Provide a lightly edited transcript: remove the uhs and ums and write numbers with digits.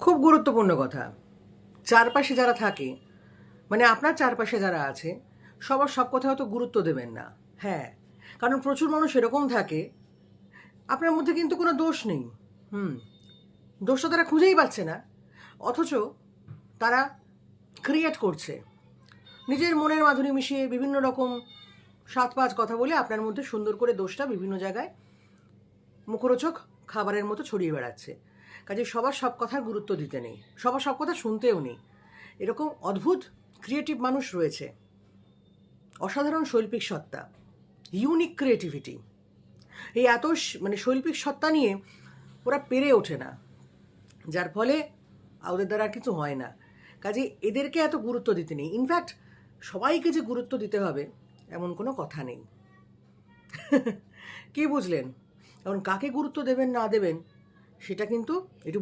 খুব গুরুত্বপূর্ণ কথা। চারপাশে যারা থাকে, মানে আপনার চারপাশে যারা আছে, সবার সব কথা হয়তো গুরুত্ব দেবেন না। হ্যাঁ, কারণ প্রচুর মানুষ এরকম থাকে, আপনার মধ্যে কিন্তু কোনো দোষ নেই। হুম, দোষটা তারা খুঁজেই পাচ্ছে না, অথচ তারা ক্রিয়েট করছে নিজের মনের মাধুরী মিশিয়ে বিভিন্ন রকম সাত পাঁচ কথা বলে আপনার মধ্যে সুন্দর করে দোষটা বিভিন্ন জায়গায় মুখরোচক খাবারের মতো ছড়িয়ে বেড়াচ্ছে। কাজে সবার সব কথার গুরুত্ব দিতে নেই, সবার সব কথা শুনতেও নেই। এরকম অদ্ভুত ক্রিয়েটিভ মানুষ রয়েছে, অসাধারণ শৈল্পিক সত্তা, ইউনিক ক্রিয়েটিভিটি। এই এত মানে শৈল্পিক সত্তা নিয়ে ওরা পেরে ওঠে না, যার ফলে ওদের দ্বারা আর কিছু হয় না। কাজে এদেরকে এত গুরুত্ব দিতে নেই। ইনফ্যাক্ট সবাইকে যে গুরুত্ব দিতে হবে এমন কোনো কথা নেই। কি বুঝলেন? এখন কাকে গুরুত্ব দেবেন না দেবেন সেটা কিন্তু একটু